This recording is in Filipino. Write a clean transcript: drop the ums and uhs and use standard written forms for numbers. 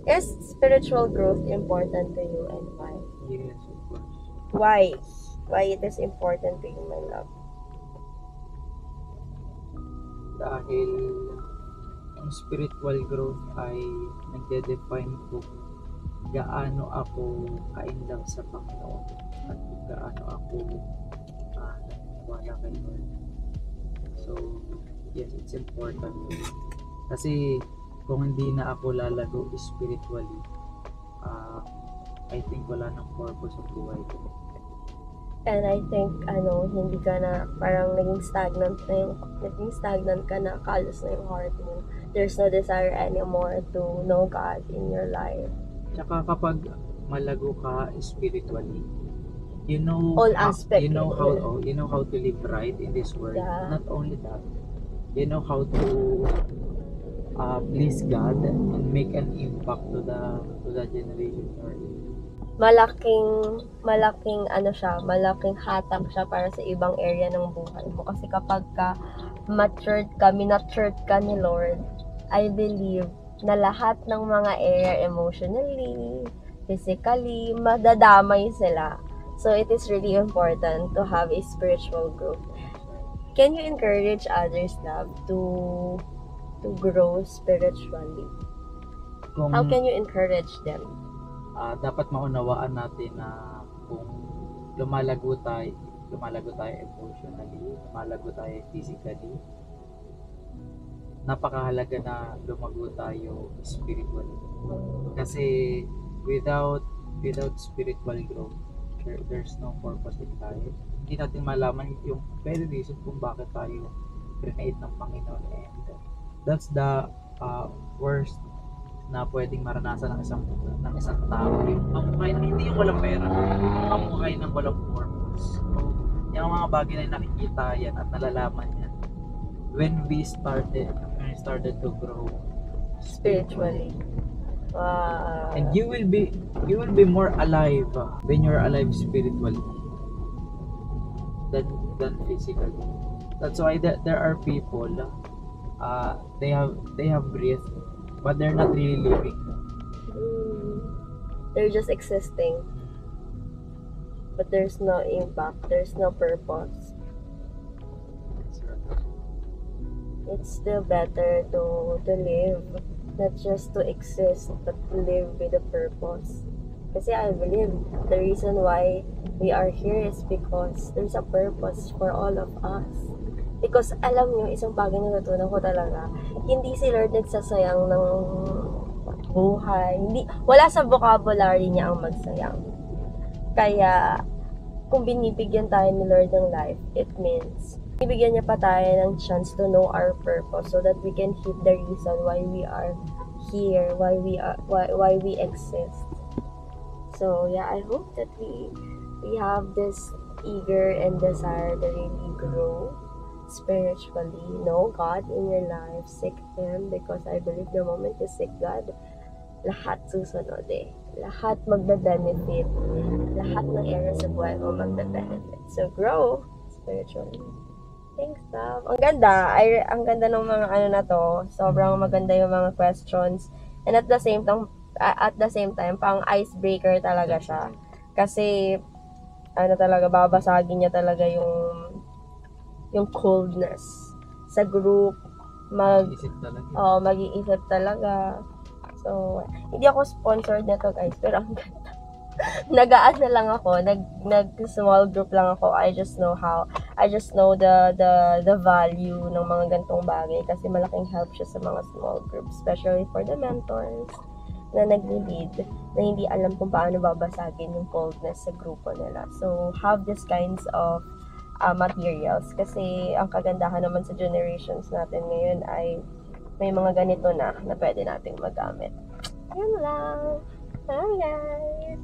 Is spiritual growth important to you and why? Yes, of course. Why? Why it is important to you, my love? Dahil ang spiritual growth ay nagde-define kung gaano ako ka-inlove sa Panginoon at kung gaano ako naniniwala kay Lord. So, yes, it's important. Kasi kung hindi na ako lalago spiritually, I think wala nang purpose sa buhay ko. And I think, hindi ka na, parang naging stagnant ka na, kalos na yung heart mo. There's no desire anymore to know God in your life. Tsaka kapag malago ka spiritually, you know All aspect. you know how to live right in this world. Yeah. Not only that, you know how to please God and make an impact to the generation or malaking malaking hatak siya para sa ibang area ng buhay mo. Kasi kapag minatured ka ni Lord, I believe na lahat ng mga area emotionally, physically, madadamay sila. So it is really important to have a spiritual growth. Can you encourage others, love, to grow spiritually? How can you encourage them? Dapat maunawaan natin na kung lumalago tayo emotionally, lumalago tayo physically, napakahalaga na lumago tayo spiritually. Kasi without spiritual growth, there's no purpose in life. Hindi natin malaman yung very reason kung bakit tayo create ng Panginoon, and that's the worst na pwedeng maranasan ng isang tao, yung mamuhay na hindi yung walang pera, mamuhay ng walang purpose. So, yung mga bagay na nakikita yan at nalalaman yan when we started to grow spiritually. Wow. And you will be more alive when you're alive spiritually than physically. That's why there are people they have breath, but they're not really living. They're just existing, but there's no impact, there's no purpose. It's still better to live, not just to exist, but to live with a purpose. Kasi I believe the reason why we are here is because there's a purpose for all of us. Because alam nyo, isang bagay na natutunan ko talaga, hindi si Lord nagsasayang ng buhay. Wala sa vocabulary niya ang magsayang. Kaya, kung binibigyan tayo ni Lord ng life, it means binibigyan niya pa tayo ng chance to know our purpose so that we can hit the reason why we are here, why we exist. So yeah, I hope that we have this eager and desire to really grow spiritually, know God in your life, seek Him, because I believe the moment you seek God, lahat susunod lahat magbe-benefit, lahat ng area sa buhay mo magbe-benefit. So grow spiritually. Thanks, love. Ang ganda ng mga na to. Sobrang maganda yung mga questions, and at the same time pang icebreaker talaga siya, kasi talaga babasagin niya talaga yung coldness sa group, mag-iisip talaga. So, hindi ako sponsored nito, guys, pero ang ganda. Nag-add na lang ako, nag-small group lang ako. I just know the value ng mga gantong bagay, kasi malaking help siya sa mga small groups, especially for the mentors na nagli-lead, na hindi alam kung paano babasagin yung coldness sa grupo nila. So, have these kinds of materials, kasi ang kagandahan naman sa generations natin ngayon ay may mga ganito na pwede nating magamit. Yan lang. Bye, guys!